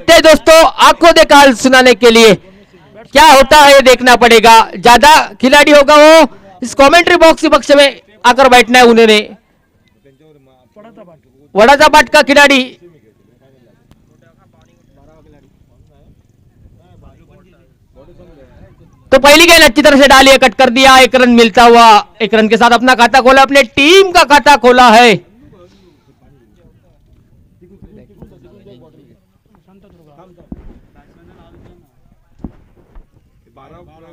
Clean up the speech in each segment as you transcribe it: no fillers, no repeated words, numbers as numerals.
देखते हैं दोस्तों, आंखों देखा हाल सुनाने के लिए क्या होता है ये देखना पड़ेगा। ज्यादा खिलाड़ी होगा वो इस कमेंट्री बॉक्स के पक्ष में आकर बैठना है उन्होंने। वडाचा बाट का खिलाड़ी तो पहली गेंद अच्छी तरह से डाली है, कट कर दिया, 1 रन मिलता हुआ। 1 रन के साथ अपना खाता खोला, अपने टीम का खाता खोला है।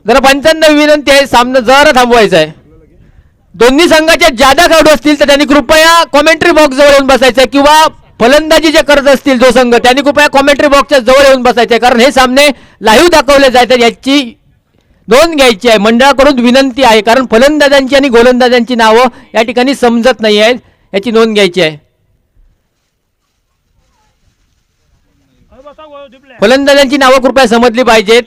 जरा पंचांना विनंती आहे, सामना जरा थांबवायचा आहे। दोन्ही संघाचे ज्यादा खेळाडू असतील तर त्यांनी कृपया कॉमेंट्री बॉक्स जवळ येऊन बसायचं किंवा फलंदाजी जे करत असतील जो संघ त्यांनी कृपया कॉमेंट्री बॉक्सच्या जवळ येऊन बसायचे, कारण हे सामने लाईव्ह दाखवले जातात याची नोंद घ्यायची आहे। मंडळाकडून विनंती आहे, कारण फलंदाजांची आणि गोलंदाजांची नावं या ठिकाणी समजत नाही आहेत, याची नोंद घ्यायची आहे। फलंदाजांची नावं कृपया समजली पाहिजेत।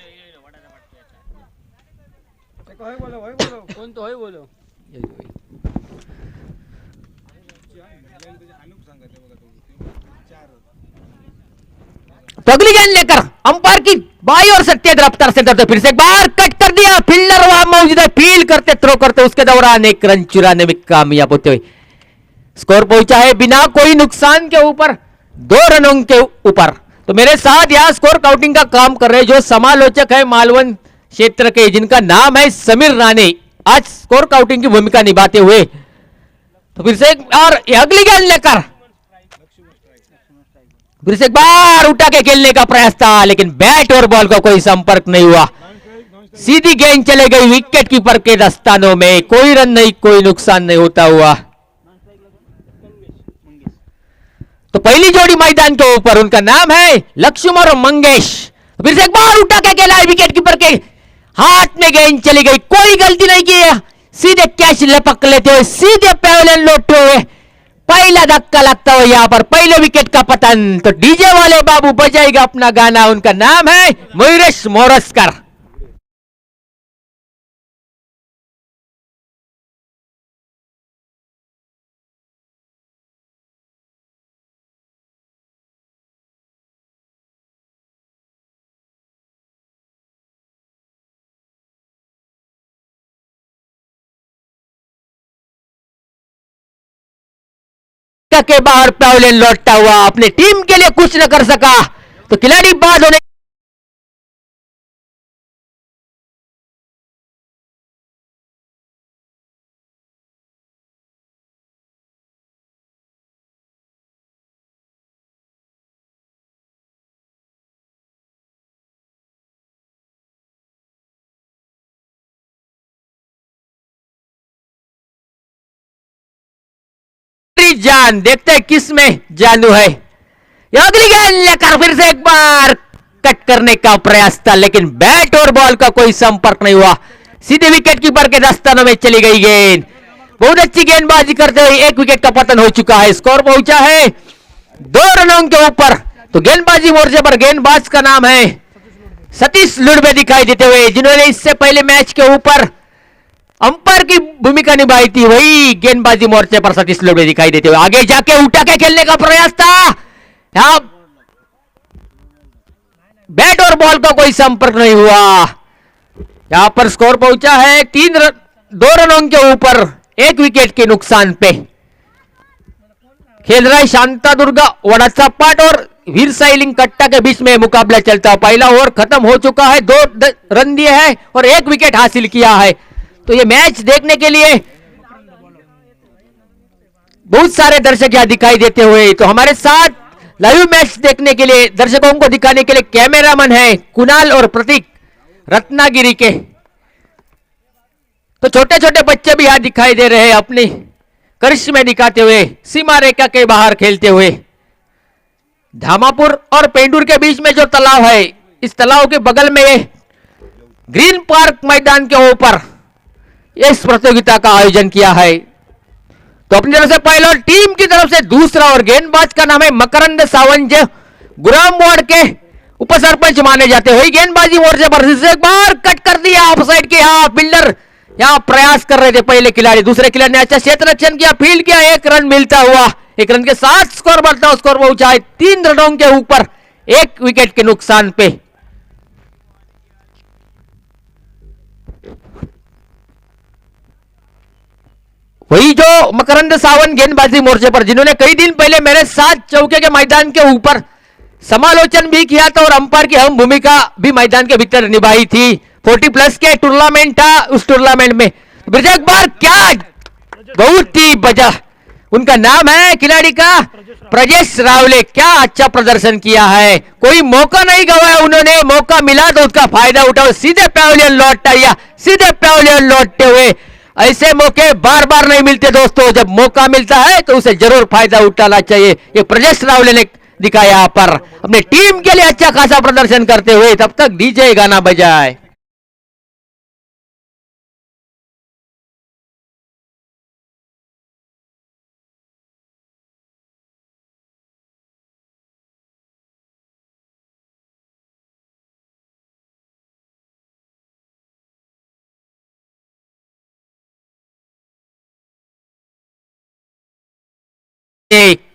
तो अगली गेंद लेकर अंपायर की बाई और सत्य रफ्तार से करते, फिर से एक बार कट कर दिया, फील्डर वहां मौजूद है, फील करते थ्रो करते, उसके दौरान 1 रन चुराने में कामयाब होते हुए स्कोर पहुंचा है बिना कोई नुकसान के ऊपर 2 रनों के ऊपर। तो मेरे साथ यहां स्कोर काउंटिंग का काम कर रहे जो समालोचक है मालवन क्षेत्र के, जिनका नाम है समीर राणे, आज स्कोर काउंटिंग की भूमिका निभाते हुए। तो फिर से एक बार अगली गेंद लेकर फिर से एक बार उठा के खेलने का प्रयास था, लेकिन बैट और बॉल का कोई संपर्क नहीं हुआ, सीधी गेंद चले गई विकेट कीपर के दस्तानों में। कोई रन नहीं, कोई नुकसान नहीं होता हुआ। तो पहली जोड़ी मैदान के ऊपर, उनका नाम है लक्ष्मण और मंगेश। फिर से एक बार उठा के खेला है, विकेट कीपर के हाथ में गेंद चली गई, कोई गलती नहीं की, सीधे कैच लपक लेते हुए सीधे पैवेलियन लौटते हुए पहला धक्का लगता हुआ यहां पर पहले विकेट का पतन। तो डीजे वाले बाबू बजाएगा अपना गाना, उनका नाम है मयूरेश मोरस्कर। के बाहर पैवेलियन लौटता हुआ अपने टीम के लिए कुछ न कर सका, तो खिलाड़ी बाद होने जान, देखते हैं किस में जानू है। अगली गेंद लेकर फिर से एक बार कट करने का प्रयास था, लेकिन बैट और बॉल का कोई संपर्क नहीं हुआ, सीधे विकेट कीपर के दस्तानों में चली गई गेंद। बहुत अच्छी गेंदबाजी करते हुए 1 विकेट का पतन हो चुका है, स्कोर पहुंचा है 2 रनों के ऊपर। तो गेंदबाजी मोर्चे पर गेंदबाज का नाम है सतीश लुड़बे दिखाई देते हुए, जिन्होंने इससे पहले मैच के ऊपर अंपायर की भूमिका निभाई थी, वही गेंदबाजी मोर्चे पर सतीश लुड़बे दिखाई देते हुए। आगे जाके उठा के खेलने का प्रयास था, यहां बैट और बॉल का कोई संपर्क नहीं हुआ। यहां पर स्कोर पहुंचा है 2 रनों के ऊपर 1 विकेट के नुकसान पे। खेल रहा है शांता दुर्गा वड़ाचा पाट और वीर साइलिंग कट्टा के बीच में मुकाबला चलता है। पहला ओवर खत्म हो चुका है, 2 रन दिए हैं और 1 विकेट हासिल किया है। तो ये मैच देखने के लिए बहुत सारे दर्शक यहां दिखाई देते हुए, तो हमारे साथ लाइव मैच देखने के लिए दर्शकों को दिखाने के लिए कैमरामैन है कुणाल और प्रतीक रत्नागिरी के। तो छोटे छोटे बच्चे भी यहां दिखाई दे रहे हैं अपनी करिश्मे दिखाते हुए, सीमा रेखा के बाहर खेलते हुए। धामापुर और पेंडूर के बीच में जो तालाब है, इस तालाब के बगल में ये ग्रीन पार्क मैदान के ऊपर इस प्रतियोगिता का आयोजन किया है। तो अपनी तरफ से पहला टीम की तरफ से दूसरा, और गेंदबाज का नाम है मकरंद सावंत, गुराम वार्ड के उपसरपंच माने जाते हुए। गेंदबाजी मोर्चे पर एक बार कट कर दिया ऑफसाइड के, यहां फील्डर यहां प्रयास कर रहे थे पहले खिलाड़ी, दूसरे खिलाड़ी ने अच्छा क्षेत्र रक्षण किया, फील्ड किया, 1 रन मिलता हुआ। 1 रन के साथ स्कोर बढ़ता हुआ, स्कोर पहुंचा है 3 रनों के ऊपर 1 विकेट के नुकसान पे। वही जो मकरंद सावंत गेंदबाजी मोर्चे पर, जिन्होंने कई दिन पहले मेरे साथ चौके के मैदान के ऊपर समालोचन भी किया था और अंपायर की अहम भूमिका भी मैदान के भीतर निभाई थी। 40+ के टूर्नामेंट था, उस टूर्नामेंट में फिर एक बार क्या बहुत ही बजा, उनका नाम है खिलाड़ी का प्रजेश रावले, क्या अच्छा प्रदर्शन किया है, कोई मौका नहीं गवाया उन्होंने, मौका मिला तो उसका फायदा उठाओ, सीधे पैवेलियन लौट आया, सीधे पैवेलियन लौटते हुए। ऐसे मौके बार बार नहीं मिलते दोस्तों, जब मौका मिलता है तो उसे जरूर फायदा उठाना चाहिए। ये प्रजेश रावले ने दिखाया यहाँ पर अपने टीम के लिए अच्छा खासा प्रदर्शन करते हुए। तब तक डीजे गाना बजाए।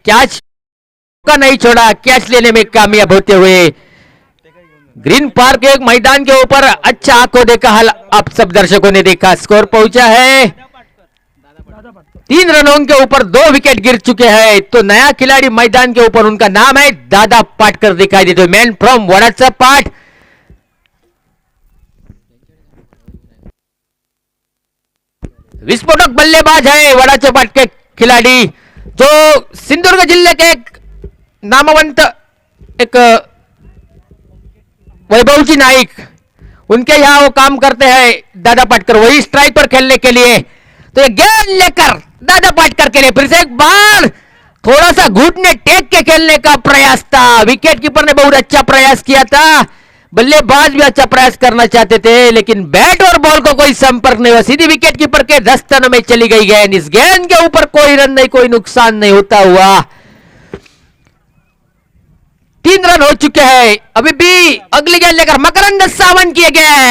कैच का नहीं छोड़ा, कैच लेने में कामयाब होते हुए। ग्रीन पार्क एक मैदान के ऊपर अच्छा आंखों देखा हाल आप सब दर्शकों ने देखा। स्कोर पहुंचा है 3 रनों के ऊपर 2 विकेट गिर चुके हैं। तो नया खिलाड़ी मैदान के ऊपर, उनका नाम है दादा पाटकर दिखाई देते, मैन फ्रॉम वड़ाचा पाट। विस्फोटक बल्लेबाज है वड़ाचा पाट के खिलाड़ी, जो सिंधुदुर्ग जिले के एक नामवंत एक वैभवजी नाइक, उनके यहां वो काम करते हैं दादा पाटकर, वही स्ट्राइक पर खेलने के लिए। तो ये गेंद लेकर दादा पाटकर के लिए फिर से एक बार थोड़ा सा घुटने टेक के खेलने का प्रयास था। विकेट कीपर ने बहुत अच्छा प्रयास किया था, बल्लेबाज भी अच्छा प्रयास करना चाहते थे, लेकिन बैट और बॉल को कोई संपर्क नहीं हुआ। सीधी विकेट कीपर के दस्तन में चली गई गेंद। इस गेंद के ऊपर कोई रन नहीं, कोई नुकसान नहीं होता हुआ। 3 रन हो चुके हैं। अभी भी अगली गेंद लेकर मकरंद सावंत किए गए,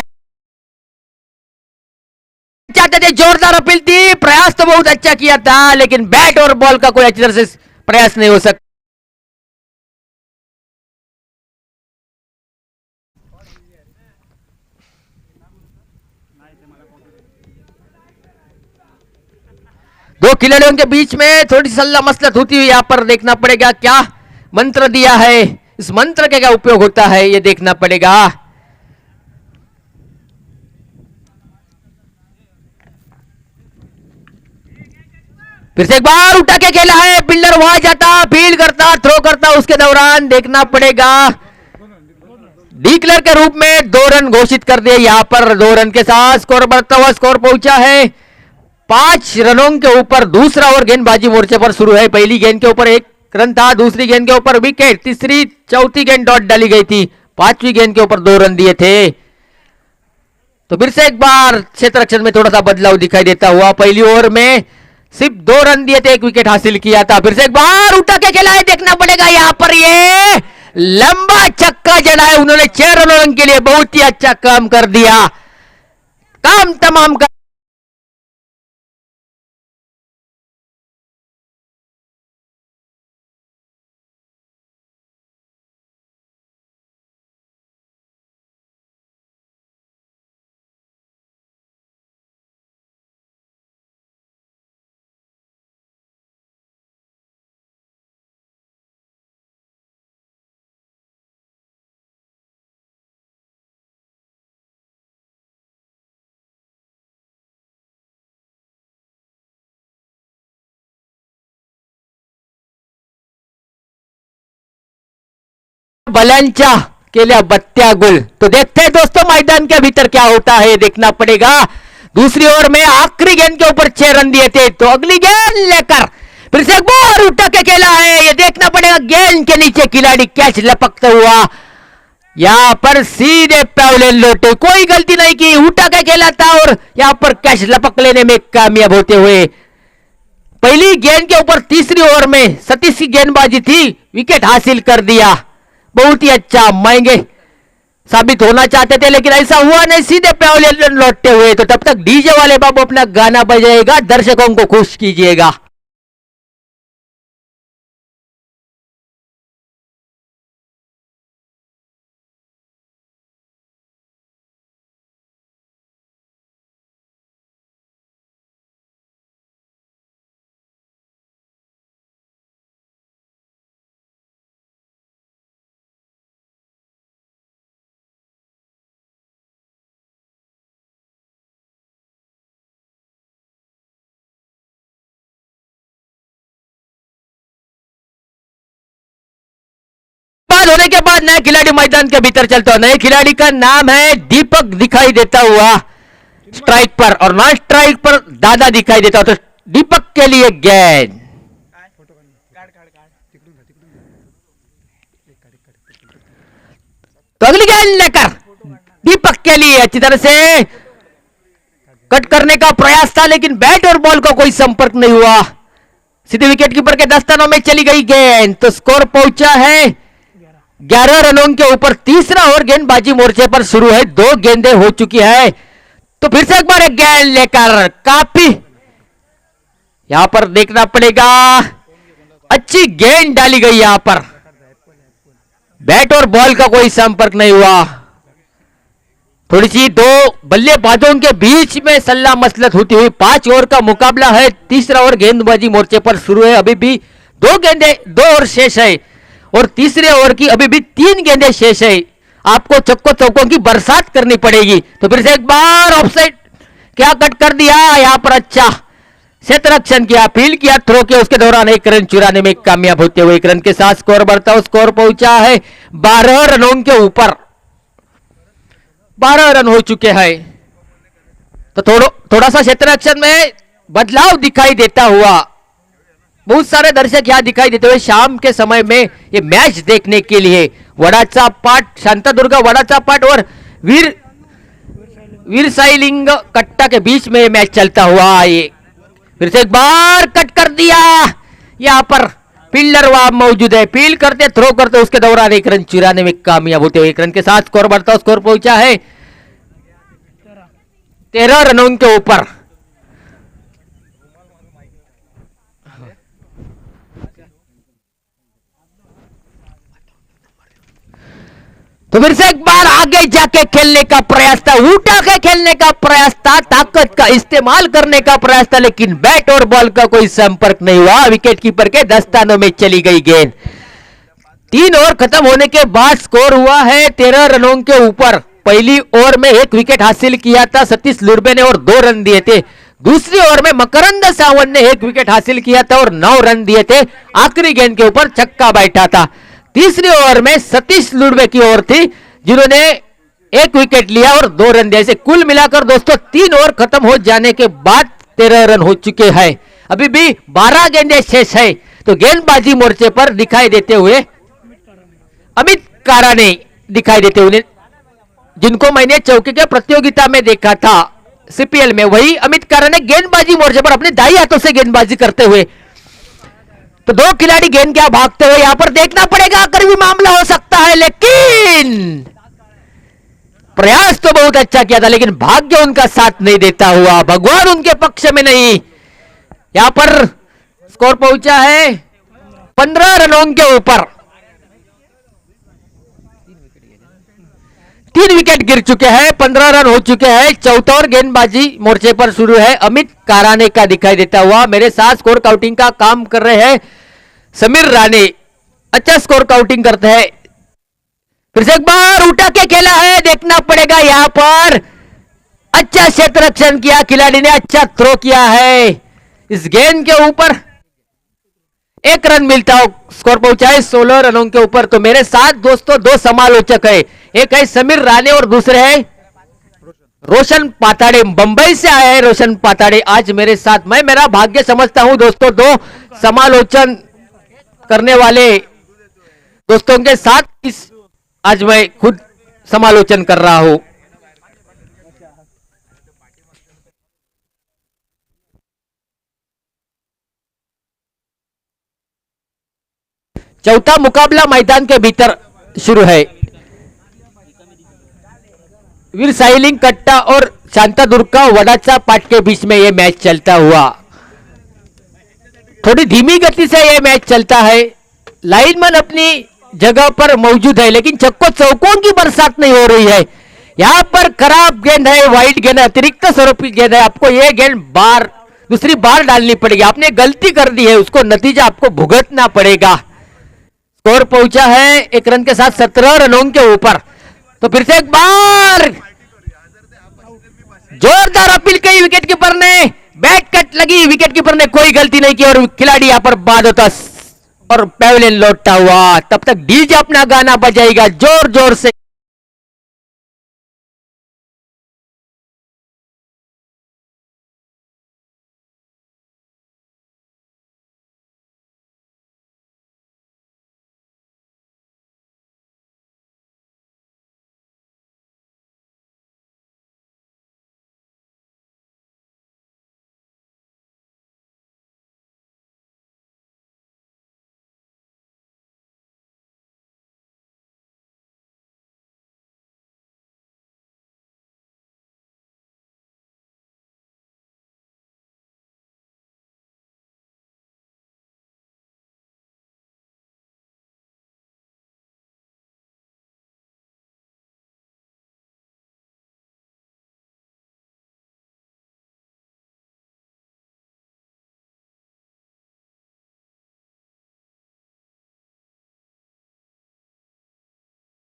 चाहते थे जोरदार अपील थी, प्रयास तो बहुत अच्छा किया था, लेकिन बैट और बॉल का कोई अच्छी तरह से प्रयास नहीं हो सकता। दो खिलाड़ियों के बीच में थोड़ी सल्ला मसलत होती हुई यहां पर देखना पड़ेगा। क्या मंत्र दिया है, इस मंत्र का क्या उपयोग होता है, यह देखना पड़ेगा। फिर से एक बार उठा के खेला है, फील्डर वहां जाता, फील्ड करता, थ्रो करता, उसके दौरान देखना पड़ेगा। डिक्लेयर के रूप में 2 रन घोषित कर दिए। यहां पर 2 रन के साथ स्कोर बढ़ता हुआ, स्कोर पहुंचा है 5 रनों के ऊपर। दूसरा ओवर गेंदबाजी मोर्चे पर शुरू है। पहली गेंद के ऊपर 1 रन था, दूसरी गेंद के ऊपर विकेट, तीसरी चौथी गेंद डॉट डाली गई थी, 5वीं गेंद के ऊपर 2 रन दिए थे। तो फिर से एक बार क्षेत्र रक्षण में थोड़ा सा बदलाव दिखाई देता हुआ। पहली ओवर में सिर्फ 2 रन दिए थे, 1 विकेट हासिल किया था। फिर से एक बार उठा के खेला है, देखना पड़ेगा। यहां पर ये लंबा छक्का जड़ा है उन्होंने 6 रनों के लिए, बहुत ही अच्छा काम कर दिया, काम तमाम कर। बल्यांच्या केल्या बत्त्या गुल। तो देखते हैं दोस्तों मैदान के भीतर क्या होता है, देखना पड़ेगा। दूसरी ओवर में आखिरी गेंद के ऊपर 6 रन दिए थे, तो अगली गेंद लेकर फिर से एक बार उठा के खेला है, ये देखना पड़ेगा। गेंद के नीचे खिलाड़ी कैच लपकता हुआ यहां पर सीधे पैवेलियन लौटे, कोई गलती नहीं की, उठा के खेला था और यहां पर कैच लपक लेने में कामयाब होते हुए। पहली गेंद के ऊपर तीसरी ओवर में 37 की गेंदबाजी थी, विकेट हासिल कर दिया। बहुत ही अच्छा, महंगे साबित होना चाहते थे, लेकिन ऐसा हुआ नहीं, सीधे पैवेलियन लौटते हुए। तो तब तक डीजे वाले बाबू अपना गाना बजाएगा, दर्शकों को खुश कीजिएगा। गेंदबाज होने के बाद नए खिलाड़ी मैदान के भीतर चलता हुआ, नए खिलाड़ी का नाम है दीपक दिखाई देता हुआ स्ट्राइक पर, और नॉन स्ट्राइक पर दादा दिखाई देता हुआ। तो दीपक के लिए गेंद, तो अगली गेंद लेकर दीपक के लिए अच्छी तरह से कट करने का प्रयास था, लेकिन बैट और बॉल का कोई संपर्क नहीं हुआ। सीधे विकेट कीपर के दस्तानों में चली गई गेंद। तो स्कोर पहुंचा है 11 रनों के ऊपर। तीसरा ओवर गेंदबाजी मोर्चे पर शुरू है, 2 गेंदें हो चुकी है। तो फिर से एक बार एक गेंद लेकर काफी यहां पर देखना पड़ेगा, अच्छी गेंद डाली गई। यहां पर बैट और बॉल का कोई संपर्क नहीं हुआ। थोड़ी सी 2 बल्लेबाजों के बीच में सल्ला मसलत होती हुई 5 ओवर का मुकाबला है। तीसरा ओवर गेंदबाजी मोर्चे पर शुरू है, अभी भी 2 गेंदें 2 ओवर शेष है, और तीसरे ओवर की अभी भी 3 गेंदें शेष है। आपको चक्को चौकों की बरसात करनी पड़ेगी। तो फिर से एक बार ऑफसाइड क्या कट कर दिया। यहां पर अच्छा क्षेत्ररक्षण किया, फील्ड किया, थ्रो किया, उसके दौरान 1 रन चुराने में कामयाब होते हुए 1 रन के साथ स्कोर बढ़ता हुआ स्कोर पहुंचा है 12 रनों के ऊपर। 12 रन हो चुके हैं। तो थोड़ा सा क्षेत्ररक्षण में बदलाव दिखाई देता हुआ, बहुत सारे दर्शक यहां दिखाई देते हुए शाम के समय में ये मैच देखने के लिए वडाचा पाट, शांतादुर्गा वडाचा पाट और वीर साईलिंग कट्टा के बीच में ये मैच चलता हुआ। ये फिर से एक बार कट कर दिया। यहां पर फील्डर वहां मौजूद है, फील्ड करते थ्रो करते उसके दौरान 1 रन चुराने में कामयाब होते हुए 1 रन के साथ स्कोर बढ़ता स्कोर पहुंचा है 13 रनों के ऊपर। तो फिर से एक बार आगे जाके खेलने का प्रयास था, उठा के खेलने का प्रयास था, ताकत का इस्तेमाल करने का प्रयास था, लेकिन बैट और बॉल का कोई संपर्क नहीं हुआ। विकेट कीपर के दस्तानों में चली गई गेंद। 3 ओवर खत्म होने के बाद स्कोर हुआ है 13 रनों के ऊपर। पहली ओवर में 1 विकेट हासिल किया था सतीश लुरबे ने और 2 रन दिए थे। दूसरी ओवर में मकरंद सावंत ने 1 विकेट हासिल किया था और 9 रन दिए थे। आखिरी गेंद के ऊपर छक्का बैठा था। तीसरी ओवर में सतीश लुरबे की ओवर थी, जिन्होंने 1 विकेट लिया और 2 रन दिए। कुल मिलाकर दोस्तों 3 ओवर खत्म हो जाने के बाद 13 रन हो चुके हैं। अभी भी 12 गेंदें शेष है। तो गेंदबाजी मोर्चे पर दिखाई देते हुए अमित काराने दिखाई देते हुए, जिनको मैंने चौकी के प्रतियोगिता में देखा था सीपीएल में, वही अमित काराने गेंदबाजी मोर्चे पर अपने दाई हाथों से गेंदबाजी करते हुए। तो 2 खिलाड़ी गेंद क्या भागते हुए यहां पर देखना पड़ेगा, अगर भी मामला हो सकता है, लेकिन प्रयास तो बहुत अच्छा किया था, लेकिन भाग्य उनका साथ नहीं देता हुआ, भगवान उनके पक्ष में नहीं। यहां पर स्कोर पहुंचा है 15 रनों के ऊपर। 3 विकेट गिर चुके हैं, 15 रन हो चुके हैं। चौथा ओवर गेंदबाजी मोर्चे पर शुरू है, अमित काराने का दिखाई देता हुआ। मेरे साथ स्कोर काउंटिंग का काम कर रहे हैं समीर राणे, अच्छा स्कोर काउंटिंग करते हैं। फिर से एक बार उठा के खेला है, देखना पड़ेगा यहां पर। अच्छा क्षेत्र रक्षण किया खिलाड़ी ने, अच्छा थ्रो किया है इस गेंद के ऊपर। 1 रन मिलता हो, स्कोर पहुंचा है 16 रनों के ऊपर। तो मेरे साथ दोस्तों 2 समालोचक है, एक है समीर राणे और दूसरे है रोशन पाताड़े। बंबई से आए हैं रोशन पाताड़े आज मेरे साथ। मैं मेरा भाग्य समझता हूं दोस्तों 2 समालोचन करने वाले दोस्तों के साथ आज मैं खुद समालोचन कर रहा हूं। चौथा मुकाबला मैदान के भीतर शुरू है। वीर साईलिंग कट्टा और शांतादुर्गा वडाचा पाट के बीच में यह मैच चलता हुआ। थोड़ी धीमी गति से यह मैच चलता है। लाइनमैन अपनी जगह पर मौजूद है, लेकिन चक्को चौकों की बरसात नहीं हो रही है। यहां पर खराब गेंद है, वाइड गेंद है, अतिरिक्त स्वरूप की गेंद है। आपको यह गेंद दूसरी बार डालनी पड़ेगी। आपने गलती कर दी है, उसको नतीजा आपको भुगतना पड़ेगा। स्कोर पहुंचा है 1 रन के साथ 17 रनों के ऊपर। तो फिर से एक बार जोरदार अपील की विकेट कीपर ने, बैट कट लगी, विकेट कीपर ने कोई गलती नहीं की और खिलाड़ी यहां पर बाद होता और पेविलियन लौटता हुआ। तब तक डीजे अपना गाना बजाएगा जोर जोर से।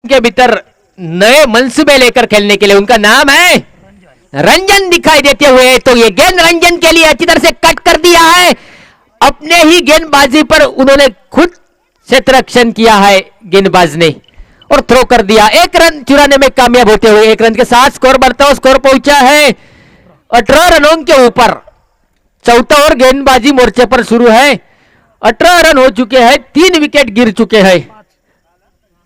के भीतर नए मनसूबे लेकर खेलने के लिए उनका नाम है रंजन दिखाई देते हुए। तो ये गेंद रंजन के लिए अच्छी तरह से कट कर दिया है। अपने ही गेंदबाजी पर उन्होंने खुद क्षेत्ररक्षण किया है गेंदबाज ने और थ्रो कर दिया। एक रन चुराने में कामयाब होते हुए 1 रन के साथ स्कोर बढ़ता हुआ स्कोर पहुंचा है 18 रनों के ऊपर। चौथा ओवर गेंदबाजी मोर्चे पर शुरू है। 18 रन हो चुके हैं, 3 विकेट गिर चुके हैं,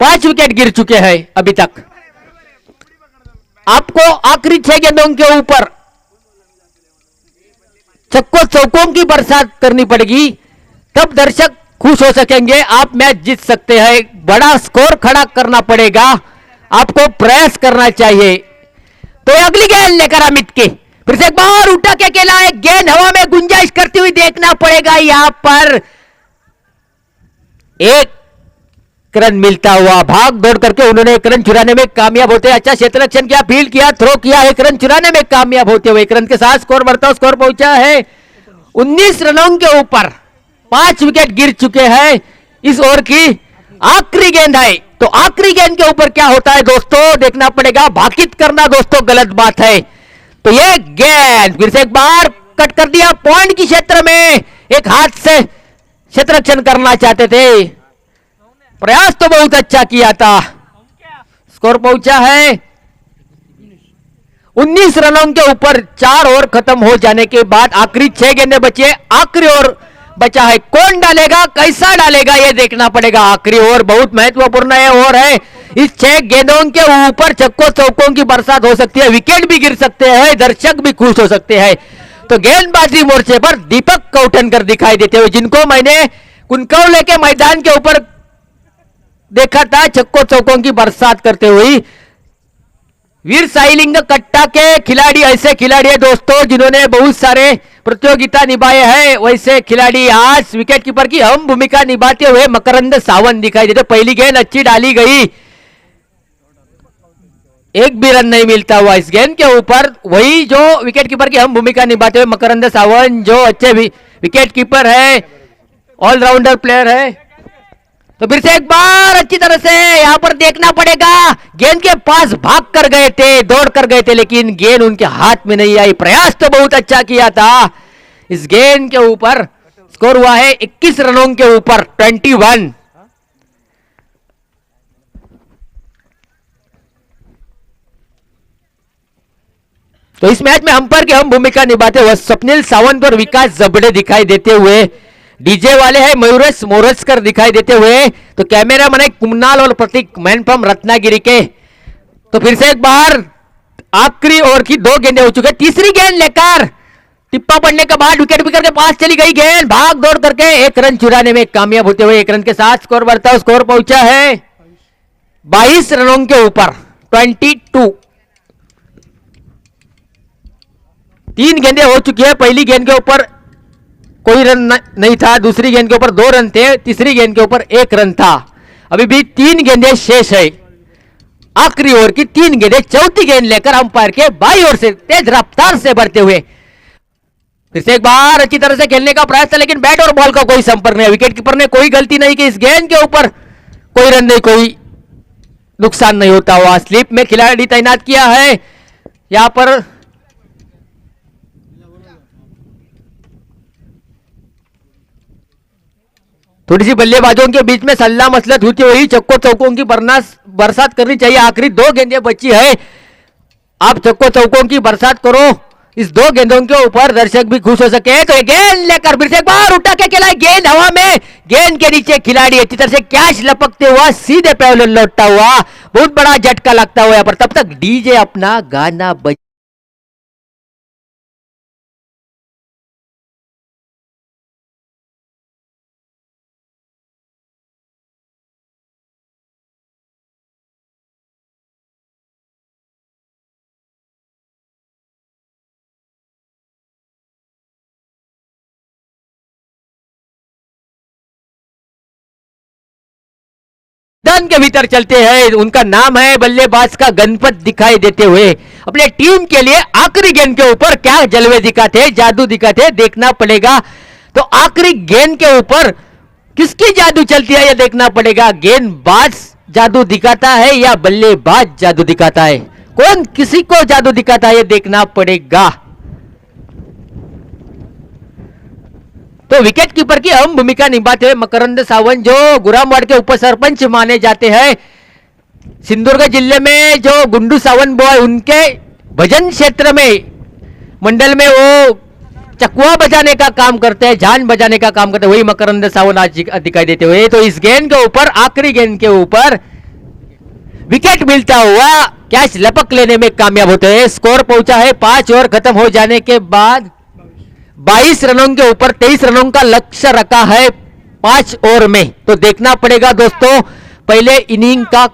5 विकेट गिर चुके हैं अभी तक। आपको आखिरी 6 गेंदों के ऊपर छक्कों चौकों की बरसात करनी पड़ेगी, तब दर्शक खुश हो सकेंगे, आप मैच जीत सकते हैं। बड़ा स्कोर खड़ा करना पड़ेगा, आपको प्रयास करना चाहिए। तो अगली गेंद लेकर अमित के फिर से एक बार उठा के खेला है, गेंद हवा में गुंजाइश करती हुई देखना पड़ेगा। यहां पर एक रन मिलता हुआ, भाग दौड़ करके उन्होंने 1 रन चुराने में कामयाब होते। अच्छा क्षेत्ररक्षण किया, फील्ड किया, थ्रो किया, 1 रन चुराने में कामयाब होते हुए 1 रन के साथ स्कोर बढ़ता, स्कोर पहुंचा है 19 रनों के ऊपर। 5 विकेट गिर चुके हैं। इस ओवर की आखिरी गेंद है, तो आखिरी गेंद के ऊपर क्या होता है दोस्तों देखना पड़ेगा। भाकित करना दोस्तों गलत बात है। तो ये गेंद फिर से एक बार कट कर दिया पॉइंट की क्षेत्र में, एक हाथ से क्षेत्ररक्षण करना चाहते थे, प्रयास तो बहुत अच्छा किया था। स्कोर पहुंचा है 19 रनों के ऊपर। 4 ओवर खत्म हो जाने के बाद आखिरी 6 गेंदें बची है, आखिरी ओवर बचा है, कौन डालेगा कैसा डालेगा यह देखना पड़ेगा। आखिरी ओवर बहुत महत्वपूर्ण ओवर है। इस 6 गेंदों के ऊपर छक्कों चौकों की बरसात हो सकती है, विकेट भी गिर सकते हैं, दर्शक भी खुश हो सकते हैं। तो गेंदबाजी मोर्चे पर दीपक कौटनकर दिखाई देते हुए, जिनको मैंने कुनकौले के मैदान के ऊपर देखा था छक्कों चौकों की बरसात करते हुए। वीर साईलिंग कट्टा के खिलाड़ी ऐसे खिलाड़ी है दोस्तों जिन्होंने बहुत सारे प्रतियोगिता निभाए हैं। वैसे खिलाड़ी आज विकेट कीपर की अहम भूमिका निभाते हुए मकरंद सावंत दिखाई देते। पहली गेंद अच्छी डाली गई, एक भी रन नहीं मिलता हुआ इस गेंद के ऊपर। वही जो विकेट कीपर की अहम भूमिका निभाते हुए मकरंद सावंत, जो अच्छे विकेट कीपर है, ऑलराउंडर प्लेयर है। तो फिर से एक बार अच्छी तरह से यहां पर देखना पड़ेगा, गेंद के पास भाग कर गए थे, दौड़ कर गए थे, लेकिन गेंद उनके हाथ में नहीं आई। प्रयास तो बहुत अच्छा किया था इस गेंद के ऊपर। स्कोर हुआ है 21 रनों के ऊपर 21। तो इस मैच में अंपायर की अहम भूमिका निभाते हुए स्वप्निल सावंत और विकास जबड़े दिखाई देते हुए, डीजे वाले हैं मयूरेश मोरजकर दिखाई देते हुए, तो कैमरा मैन कुमनाल और प्रतीक मैन फ्रॉम रत्नागिरी के। तो फिर से एक बार आखिरी ओवर की 2 गेंदें हो चुके, तीसरी गेंद लेकर टिप्पा पड़ने के बाद विकेट कीपर के पास चली गई गेंद, भाग दौड़ करके 1 रन चुराने में कामयाब होते हुए 1 रन के साथ स्कोर बढ़ता है, स्कोर पहुंचा है 22 रनों के ऊपर 22। 3 गेंदें हो चुकी है। पहली गेंद के ऊपर कोई रन नहीं था, दूसरी गेंद के ऊपर 2 रन थे, तीसरी गेंद के ऊपर 1 रन था। अभी भी 3 गेंदें शेष है। आखिरी ओवर की 3 गेंदें, चौथी गेंद लेकर अंपायर के बाईं ओर से तेज रफ्तार से बढ़ते हुए फिर से एक बार अच्छी तरह से खेलने का प्रयास था, लेकिन बैट और बॉल का कोई संपर्क नहीं। विकेट कीपर ने कोई गलती नहीं की, इस गेंद के ऊपर कोई रन नहीं, कोई नुकसान नहीं होता हुआ। स्लिप में खिलाड़ी तैनात किया है यहां पर। थोड़ी सी बल्लेबाजों के बीच में सल्ला मसलत हुई थी, वही चक्को चौकों की बरसात करनी चाहिए। आखिरी 2 गेंदें बची है, आप चक्को चौकों की बरसात करो इस 2 गेंदों के ऊपर, दर्शक भी खुश हो सके। तो गेंद लेकर फिर से एक बार उठा के खेला, गेंद हवा में, गेंद के नीचे खिलाड़ी अच्छी तरह से कैच लपकते हुआ सीधे पैवलियन लौटता हुआ, बहुत बड़ा झटका लगता हुआ यहाँ पर। तब तक डीजे अपना गाना बज मैदान के भीतर चलते हैं। उनका नाम है बल्लेबाज का गणपत, दिखाई देते हुए अपने टीम के लिए आखिरी गेंद के ऊपर क्या जलवे दिखाते, जादू दिखाते, देखना पड़ेगा। तो आखिरी गेंद के ऊपर किसकी जादू चलती है यह देखना पड़ेगा। गेंदबाज जादू दिखाता है या बल्लेबाज जादू दिखाता है, कौन किसी को जादू दिखाता है यह देखना पड़ेगा। तो विकेट कीपर की अहम भूमिका निभाते हुए मकरंद सावंत, जो गुरामवाड़ के उप सरपंच माने जाते हैं, सिंधुदुर्ग जिले में जो गुंडू सावंत बॉय, उनके भजन क्षेत्र में मंडल में वो चकुआ बजाने का काम करते हैं, जान बजाने का काम करते हैं, वही मकरंद सावंत आज दिखाई देते हुए। तो इस गेंद के ऊपर, आखिरी गेंद के ऊपर विकेट मिलता हुआ कैच लपक लेने में कामयाब होते हैं। स्कोर पहुंचा है 5 ओवर खत्म हो जाने के बाद 22 रनों के ऊपर 23 रनों का लक्ष्य रखा है 5 ओवर में। तो देखना पड़ेगा दोस्तों, पहले इनिंग का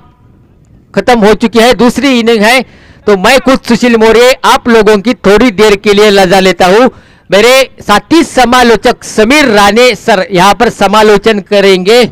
खत्म हो चुकी है, दूसरी इनिंग है। तो मैं खुद सुशील मौर्य आप लोगों की थोड़ी देर के लिए रजा लेता हूं। मेरे साथी समालोचक समीर राणे सर यहां पर समालोचन करेंगे।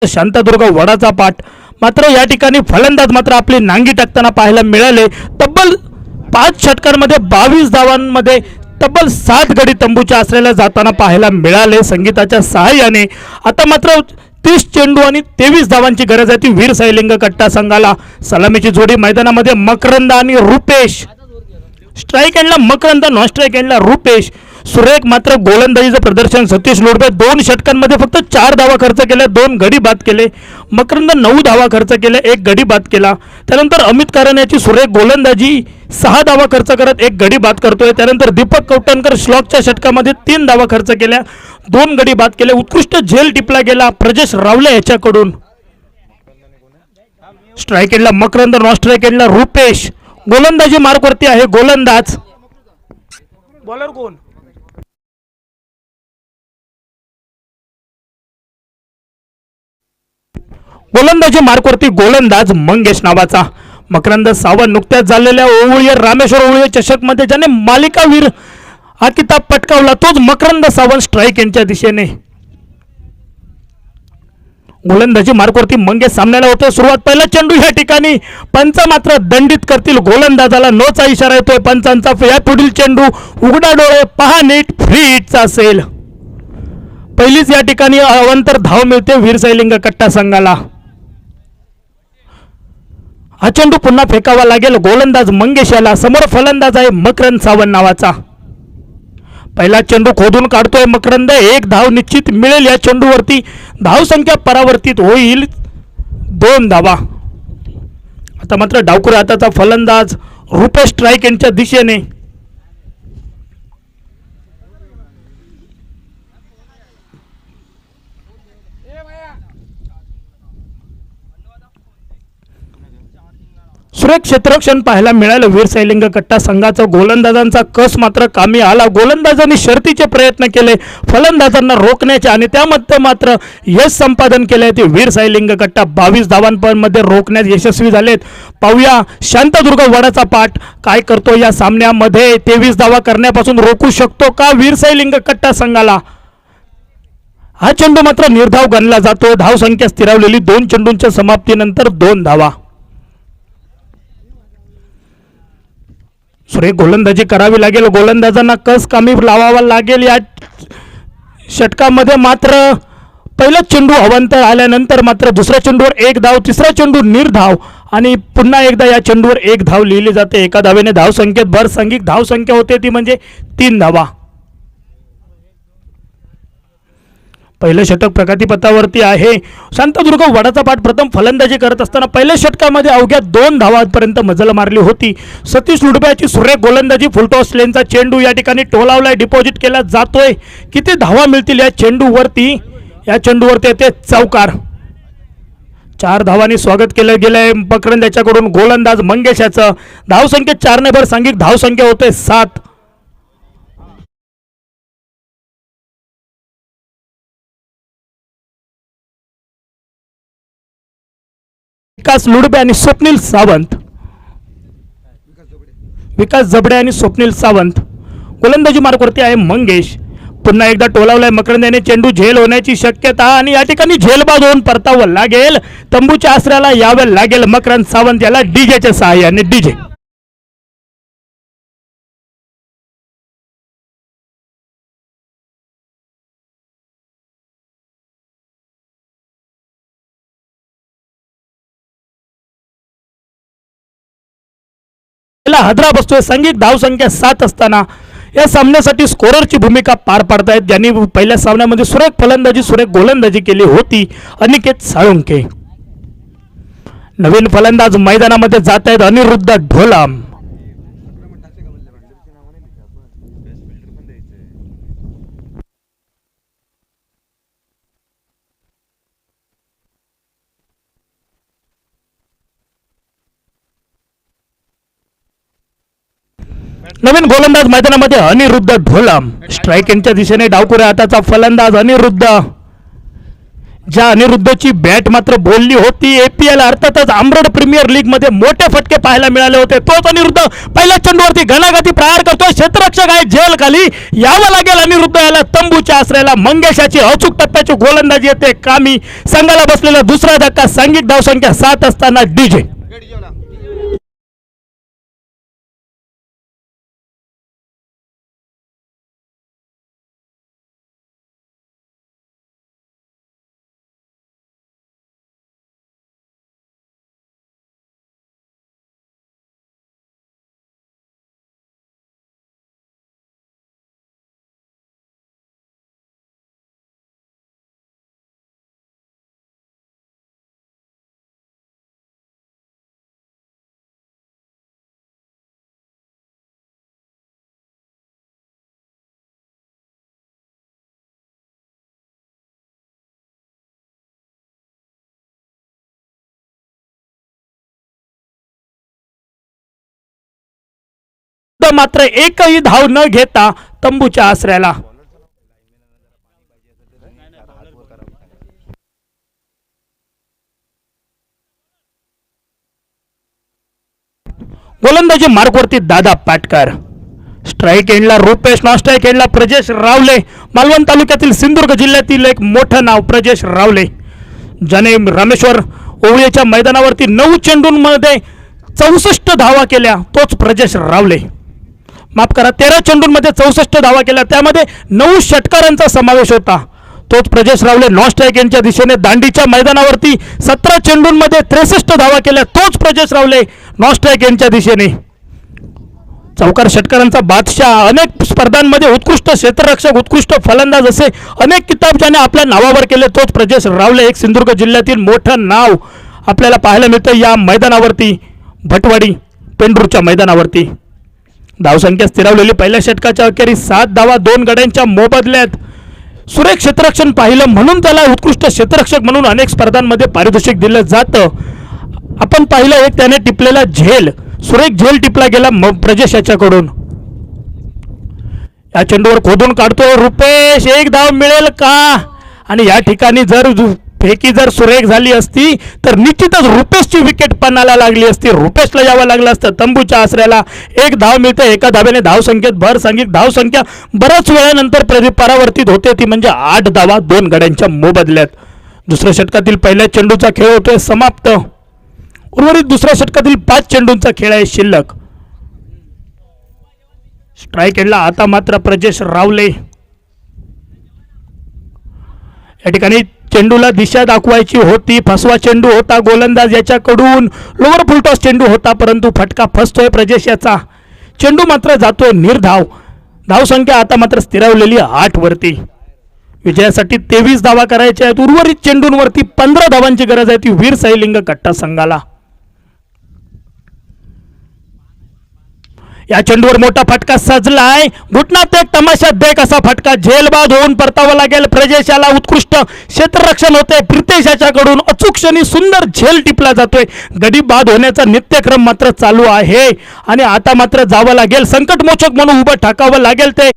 शांतादुर्ग वडाचा पाठ मात्र या ठिकाणी फलंदाज मात्र आपली नांगी टाकताना पाहायला मिळाले। तब्बल 5 षटकांमध्ये 22 धावांमध्ये तब्बल 7 गडी तंबूच्या आश्रयाला जाताना पाहायला मिळाले संगीताच्या सहाय्याने। आता मात्र 30 चेंडू आणि 23 धावांची गरज आहे ती वीर सायलिंग कट्टा संघाला। सलामीची जोडी मैदानामध्ये मकरंद आणि रुपेश, स्ट्राइक एंडला मकरंद, नॉन स्ट्राइक एंडला रुपेश। सुरेख मात्र गोलंदाजीचं प्रदर्शन सतीश लोडबे 2 षटकांमध्ये फक्त 4 धावा खर्च केल्या, 2 गडी बाद केले। मकरंद 9 धावा खर्च केल्या, 1 गडी बाद केला। त्यानंतर अमित कारण याची सुरेख गोलंदाजी 6 धावा खर्च करत 1 गडी बाद करतोय। त्यानंतर दीपक कौटणकर श्लॉकच्या षटकामध्ये 3 धावा खर्च केल्या, 2 गडी बाद केले। उत्कृष्ट झेल टिपला गेला प्रजेश रावले याच्याकडून। स्ट्राइक एंडला मकरंद, नॉन स्ट्राइक एंडला रुपेश। गोलंदाजी मार्कवरती आहे गोलंदाज। बॉलर कोण? गोलंदाजी मार्कवरती गोलंदाज मंगेश नावाचा. मकरंद सावंत नुकत्याच झालेल्या ओवळीय रामेश्वर ओवळीय चषक मध्ये ज्याने मालिकावीर हा किताब पटकावला तोच मकरंद सावंत स्ट्राईक यांच्या दिशेने. गोलंदाजी मार्कवरती मंगेश सामन्याला होतोय सुरुवात. पहिला चेंडू या ठिकाणी पंच मात्र दंडित करतील. गोलंदाजाला नोचा इशारा येतोय पंचांचा. या पुढील चेंडू उघडा डोळे पहा नीट, फ्री हिटचा असेल. पहिलीच या ठिकाणी अवंतर धाव मिळते वीरसैलिंग कट्टा संघाला. हा चेंडू पुन्हा फेकावा लागेल. गोलंदाज मंगेश याला. समोर फलंदाज आहे मकरंद सावंत नावाचा. पहिला चेंडू खोदून काढतोय मकरंद. एक धाव निश्चित मिळेल या चेंडूवरती. धाव संख्या परावर्तित होईल 2 धावा. आता मात्र डावखुऱ्या हाताचा फलंदाज रुपेश स्ट्राईक यांच्या दिशेने. सुरेख क्षेत्ररक्षण पाहायला मिळालं वीरसैलिंग कट्टा संघाचा. गोलंदाजांचा कस मात्र कामी आला. गोलंदाजांनी शर्तीचे प्रयत्न केले फलंदाजांना रोखण्याचे आणि त्यामध्ये मात्र यश संपादन केले. ते वीरसैलिंग कट्टा 22 धावांमध्ये रोखण्यात यशस्वी झालेत. पाहूया शांतादुर्ग वडाचा पाठ काय करतो या सामन्यामध्ये. 23 धावा करण्यापासून रोखू शकतो का वीरसैलिंग कट्टा संघाला. हा चेंडू मात्र निर्धाव गणला जातो. धाव संख्या स्थिरावलेली 2 चेंडूंच्या समाप्तीनंतर 2 धावा. सुरेख गोलंदाजी करावी लागेल. गोलंदाजांना कस कामी लावावा लागेल. या षटकामध्ये मात्र पहिला चेंडू अवंतर आल्यानंतर मात्र दुसऱ्या चेंडूवर 1 धाव, तिसरा चेंडू निर्धाव आणि पुन्हा एकदा या चेंडूवर 1 धाव लिहिली जाते. एका धावेने धाव संख्येत भर. सांघिक धाव संख्या होते ती म्हणजे 3 धावा. पहिलं षटक प्रगतीपथावरती आहे. शांतादुर्ग वडाचा पाठ प्रथम फलंदाजी करत असताना पहिल्या षटकामध्ये अवघ्या 2 धावांपर्यंत मजल मारली होती. सतीश लुडब्याची सुरेख गोलंदाजी. फुलटॉस लेनचा चेंडू या ठिकाणी टोलावलाय. डिपॉझिट केला जातोय. किती धावा मिळतील या चेंडूवरती. या चेंडूवरती येते चौकार. 4 धावांनी स्वागत केलं गेलंय मकरंद याच्याकडून. गोलंदाज मंगेशाचं. धावसंख्येत 4 ने भर. सांघिक धावसंख्या होते 7. विकास लुडबे आणि स्वप्नील सावंत. विकास जबडे आणि स्वप्नील सावंत. गोलंदाजी मार्कवरती आहे मंगेश. पुन्हा एकदा टोलावलाय मकरंद याने. चेंडू झेल होण्याची शक्यता आणि या ठिकाणी झेलबाद होऊन परतावं लागेल. तंबूच्या आसऱ्याला यावं लागेल मकरंद सावंत याला डीजेच्या सहाय्याने. डीजे हादरा बसतोय. सांघिक धाव संख्या 7 असताना या सामन्यासाठी स्कोररची भूमिका पार पाडतायत. ज्यांनी पहिल्या सामन्यामध्ये सुरेख फलंदाजी सुरेख गोलंदाजी केली होती अनिकेत साळुंके. नवीन फलंदाज मैदानामध्ये जात आहेत अनिरुद्ध ढोलाम. नवीन गोलंदाज मैदानामध्ये अनिरुद्ध ढोलाम. स्ट्राईक यांच्या दिशेने डावखुऱ्या हाताचा फलंदाज अनिरुद्ध. ज्या अनिरुद्धची बॅट मात्र बोलली होती. APL अर्थातच आमरड प्रीमियर लीग मध्ये मोठे फटके पाहायला मिळाले होते. तोच अनिरुद्ध पहिल्या चेंडूवरती घणाघाती प्रहार करतोय. क्षेत्ररक्षक आहे झेल खाली. यावं लागेल अनिरुद्ध याला. तंबूच्या आसऱ्याला मंगेशाची अचूक टप्प्याची गोलंदाजी येते कामी. संघाला बसलेला दुसरा धक्का. सांघिक धावसंख्या 7 असताना डीजे. मात्र एकही धाव न घेता तंबूच्या आसऱ्याला. गोलंदाजी मार्कवरती दादा पाटकर. स्ट्राईक एंडला रुपेश, नॉन स्ट्राईक एंडला प्रजेश रावले. मालवण तालुक्यातील सिंधुदुर्ग जिल्ह्यातील एक मोठं नाव प्रजेश रावले, ज्याने रामेश्वर ओवळीच्या मैदानावरती 9 चेंडूंमध्ये 64 धावा केल्या. तोच प्रजेश रावले. माफ करा, 13 चेंडूंमध्ये 64 धावा केल्या, त्यामध्ये 9 षटकारांचा समावेश होता. तोच प्रजेश रावले. नॉन स्ट्राईक यांच्या दिशेने दांडीच्या मैदानावरती 17 चेंडूंमध्ये 63 धावा केल्या. तोच प्रजेश रावले नॉन स्ट्राईक यांच्या दिशेने. चौकार षटकारांचा बादशाह, अनेक स्पर्धांमध्ये उत्कृष्ट क्षेत्ररक्षक, उत्कृष्ट फलंदाज असे अनेक किताब ज्याने आपल्या नावावर केले, तोच प्रजेश रावले. एक सिंधुदुर्ग जिल्ह्यातील मोठं नाव आपल्याला पाहायला मिळतं या मैदानावरती, भटवाडी पेंडूरच्या मैदानावरती. धावसंख्या स्थिरावलेली. पहिल्या षटकाच्या अखेरी 7 धावा 2 गड्यांच्या मोबदल्यात. सुरेख क्षेत्ररक्षण पाहिलं म्हणून त्याला उत्कृष्ट क्षेत्ररक्षक म्हणून अनेक स्पर्धांमध्ये पारितोषिक दिलं जातं. आपण पाहिलं एक त्याने टिपलेला झेल, सुरेख झेल टिपला गेला प्रजेश याच्याकडून. या चेंडूवर खोदून काढतोय रुपेश. एक धाव मिळेल का? आणि या ठिकाणी जर फेकी जर सुरेख झाली असती तर निश्चितच रुपेशची विकेट पणाला लागली असती. रुपेशला यावं लागलं असतं तंबूच्या आसऱ्याला. एक धाव मिळते. एका धावेने धावसंख्येत भर. सांघिक धावसंख्या बऱ्याच वेळानंतर परावर्तित होते, ती म्हणजे 8 धावा 2 गड्यांच्या मोबदल्यात. दुसऱ्या षटकातील पहिल्या चेंडूचा खेळ होतोय समाप्त. उर्वरित दुसऱ्या षटकातील 5 चेंडूंचा खेळ आहे शिल्लक. स्ट्राईक एंडला आता मात्र प्रजेश रावले. या ठिकाणी चेंडूला दिशा दाखवायची होती. फसवा चेंडू होता गोलंदाज याच्याकडून. लोअर फुलटॉस चेंडू होता, परंतु फटका फसतोय प्रजेश याचा. चेंडू मात्र जातोय निर्धाव. धावसंख्या आता मात्र स्थिरावलेली 8 वरती. विजयासाठी 23 धावा करायच्या आहेत. उर्वरित चेंडूंवरती 15 धावांची गरज आहे, ती वीर साईलिंग कट्टा संघाला. या चेंडूवर मोठा फटका सजलाय. घुटनात एक तमाशा देख असा फटका. झेलबाद होऊन परतावा लागेल प्रजेशाला. उत्कृष्ट क्षेत्ररक्षण होते प्रितेश याच्याकडून. अचूक क्षणी सुंदर झेल टिपला जातोय. गडी बाद होण्याचा नित्यक्रम मात्र चालू आहे आणि आता मात्र जावं लागेल. संकटमोचक म्हणून उभं ठाकावं लागेल ते.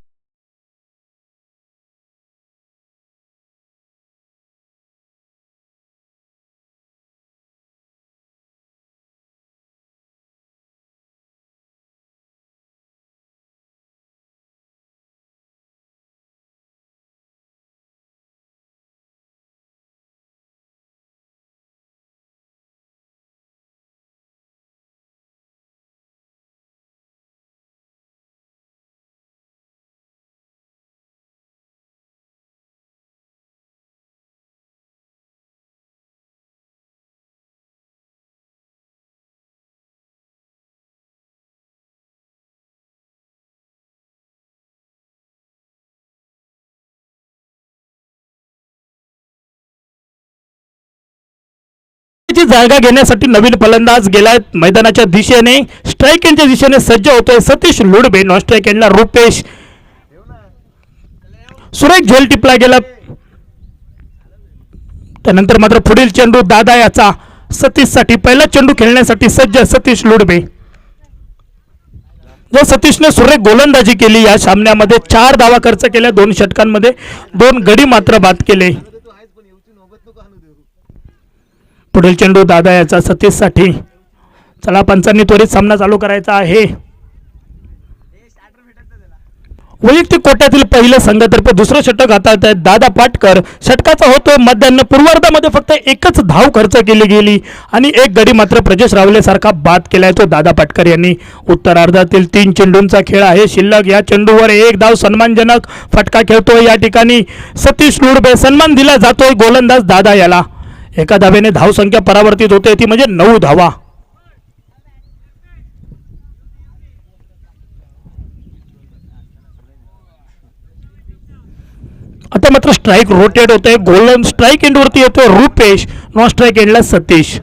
जागा घेण्यासाठी नवीन फलंदाज गेलाय मैदानाच्या दिशेने. स्ट्राईक एंडच्या दिशेने सज्ज होतोय सतीश लुडबे. नॉन स्ट्राईक एंडला रुपेश. सुरेख झेल टिपला गेला. त्यानंतर मात्र पुढील चेंडू दादा याचा सतीश साठी. पहिला चेंडू खेळण्यासाठी सज्ज सतीश लुडबे. जर सतीशने सुरेख गोलंदाजी केली या सामन्यामध्ये. 4 धावा खर्च केल्या 2 षटकांमध्ये. 2 गडी मात्र बाद केले. पुढील चेंडू दादा याचा सतीश साठी. चला पंचांनी त्वरित सामना चालू करायचा आहे. वैयक्तिक कोट्यातील पहिलं संघातर्फे दुसरं षटक हाताळत आहेत दादा पाटकर. षटकाचा होतोय मध्यान्ह. पूर्वार्धामध्ये फक्त एकच धाव खर्च केली गेली आणि एक गडी मात्र प्रजेश रावले सारखा बाद केलाय तो दादा पाटकर यांनी. उत्तरार्धातील 3 चेंडूंचा खेळ आहे शिल्लक. या चेंडूवर 1 धाव सन्मानजनक फटका खेळतोय या ठिकाणी सतीश लुडबे. सन्मान दिला जातोय गोलंदाज दादा याला. एका धावेने धावसंख्या परावर्तित होते, ती म्हणजे 9 धावा. आता मात्र स्ट्राईक रोटेट होते. गोलन स्ट्राईक एंड वरती येतोय रुपेश. नॉन स्ट्राईक एंडला सतीश.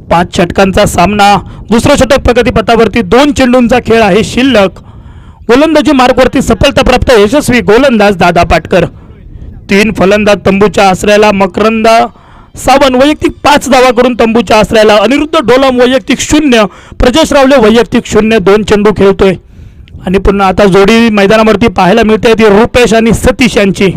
5 षटकांचा सामना. दुसरं षटक प्रगतीपथावरती. 2 चेंडूंचा खेळ आहे शिल्लक. गोलंदाजी मार्गवरती सफलता प्राप्त. यशस्वी गोलंदाज दादा पाटकर. 3 फलंदाज तंबूच्या आसऱ्याला. मकरंद सावंत वैयक्तिक 5 धावा करून तंबूच्या आसऱ्याला. अनिरुद्ध डोलम वैयक्तिक 0. प्रजेश रावले वैयक्तिक 0. 2 चेंडू खेळतोय आणि पुन्हा आता जोडी मैदानावरती पाहायला मिळते ती रुपेश आणि सतीश यांची.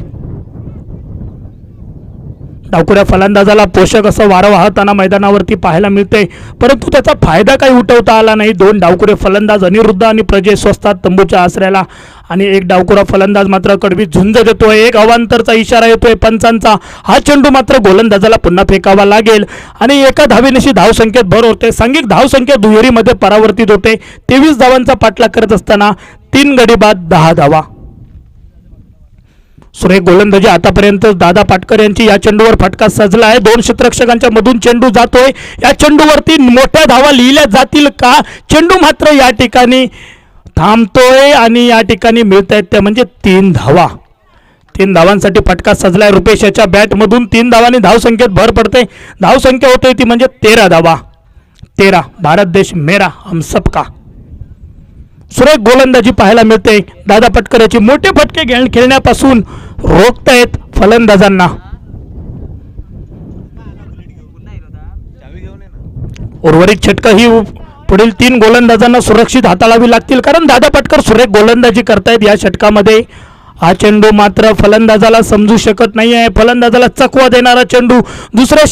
डावखुऱ्या फलंदाजाला पोषक असं वारं वाहताना मैदानावरती पाहायला मिळते, परंतु त्याचा फायदा काही उठवता आला नाही. 2 डावखुरे फलंदाज अनिरुद्ध आणि प्रजेश स्वस्तात तंबूच्या आसऱ्याला, आणि एक डावखुरा फलंदाज मात्र कडवी झुंज देतोय. एक अवांतरचा इशारा येतोय पंचांचा. हा चेंडू मात्र गोलंदाजाला पुन्हा फेकावा लागेल आणि एका धावेनिशी धावसंख्येत भर होते. सांघिक धावसंख्या दुहेरीमध्ये परावर्तित होते. 23 धावांचा पाठलाग करत असताना 3 गडी बाद 10 धावा. सुरेख गोलंदाजी आतापर्यंत दादा पाटकर यांची या चेंडूवर फटका सजला आहे. 2 क्षेत्ररक्षकांच्या मधून चेंडू जातोय. या चेंडूवरती मोठ्या धावा लिहिल्या जातील का? चेंडू मात्र या ठिकाणी थांबतोय आणि या ठिकाणी मिळत आहेत त्या म्हणजे 3 धावा. 3 धावांसाठी फटका सजलाय. रुपेश याच्या बॅटमधून 3 धावांनी धावसंख्येत भर पडते. धावसंख्या होते ती म्हणजे 13 धावा. 13. भारत देश मेरा हम सबका. सुरेख गोलंदाजी पाहायला मिळते. दादा पाटकर याची मोठे फटके खेळण्यापासून रोखतायत फलंदाजांना. उर्वरित षटकं ही पुढील 3 गोलंदाजांना सुरक्षित हाताळावी लागतील, कारण दादा पाटकर सुरेख गोलंदाजी करतायत या षटकामध्ये. हा चेंडू मात्र फलंदाजाला समजू शकत नाही आहे. फलंदाजाला चकवा देणारा चेंडू, दुसऱ्या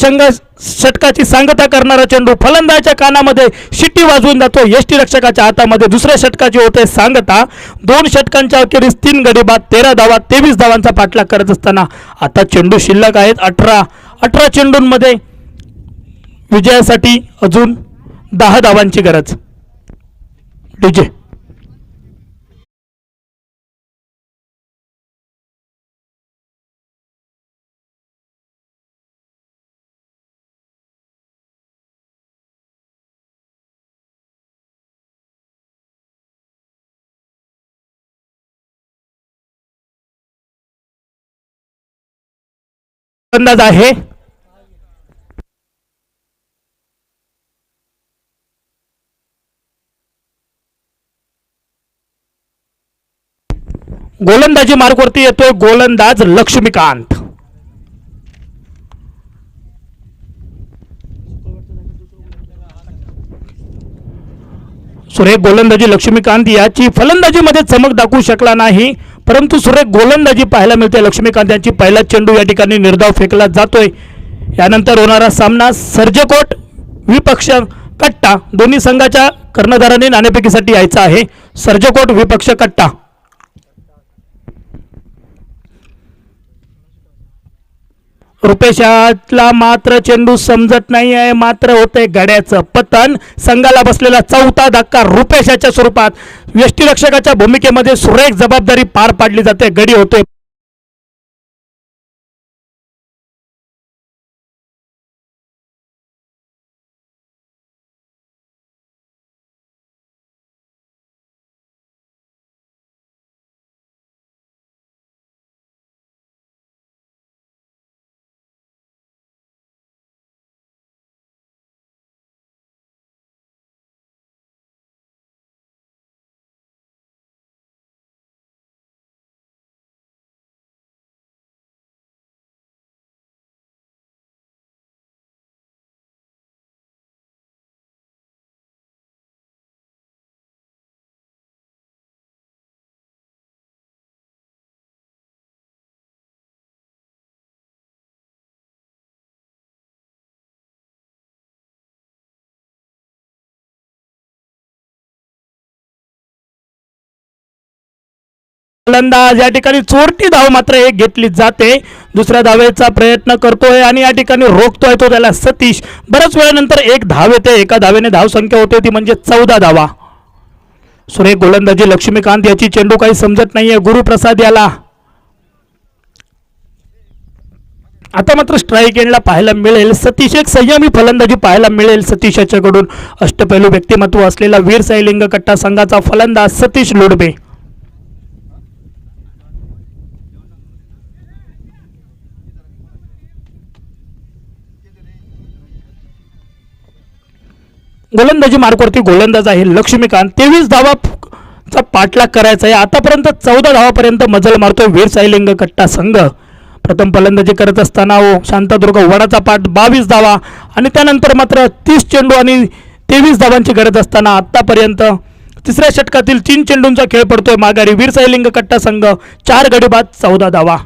षटकाची सांगता करणारा चेंडू फलंदाजाच्या कानामध्ये शिट्टी वाजवून जातो. यष्टीरक्षकाच्या हातामध्ये दुसऱ्या षटकाची होते सांगता. 2 षटकांच्या अखेरीस 3 गडी बाद 13 धावा 23 धावांचा पाठलाग करत असताना आता चेंडू शिल्लक आहेत 18 चेंडूंमध्ये विजयासाठी अजून 10 धावांची गरज. डीजे अंदाज आहे. गोलंदाजी मार्गवरती येतोय गोलंदाज लक्ष्मीकांत. सुरेख गोलंदाजी लक्ष्मीकांत याची फलंदाजीमध्ये चमक दाखवू शकला नाही, परंतु सुरेख गोलंदाजी पाहायला मिळते लक्ष्मीकांत यांची. पहिला चेंडू या ठिकाणी निर्धाव फेकला जातोय. यानंतर होणारा सामना सर्जकोट विपक्ष कट्टा, दोन्ही संघाच्या कर्णधारांनी नाणेफेकीसाठी यायचा आहे. सर्जकोट विपक्ष कट्टा. रुपेशातला मात्र चेंडू समजत नाही आहे, मात्र होते गड्याचं पतन. संघाला बसलेला 4था धक्का रुपेशाच्या स्वरूपात. यष्टीरक्षकाच्या भूमिकेमध्ये सुरेख जबाबदारी पार पाडली जाते. गडी होते. फलंदाज या ठिकाणी चोरटी धाव मात्र एक घेतली जाते. दुसऱ्या धावेचा प्रयत्न करतोय आणि या ठिकाणी रोखतोय तो त्याला सतीश. बऱ्याच वेळानंतर एक धाव येते. एका धावेने धावसंख्या होते ती म्हणजे 14 धावा. सुरेख गोलंदाजी लक्ष्मीकांत याची. चेंडू काही समजत नाहीये गुरुप्रसाद याला. आता मात्र स्ट्राईक एंडला पाहायला मिळेल सतीश. एक संयमी फलंदाजी पाहायला मिळेल सतीश याच्याकडून. अष्टपैलू व्यक्तिमत्व असलेला वीर साईलिंग कट्टा संघाचा फलंदाज सतीश लोडबे. गोलंदाजी मार्कवरती गोलंदाज आहे लक्ष्मीकांत. 23 धावाचा पाठलाग करायचा आहे. आतापर्यंत 14 धावापर्यंत मजल मारतोय वीर साईलिंग कट्टा संघ. प्रथम फलंदाजी करत असताना शांतादुर्ग वडाचा पाठ 22 धावा आणि त्यानंतर मात्र 30 चेंडू आणि 23 धावांची गरज असताना आतापर्यंत तिसऱ्या षटकातील 3 चेंडूंचा खेळ पडतोय माघारी. वीर साईलिंग कट्टा संघ 4 गडी बाद 14 धावा.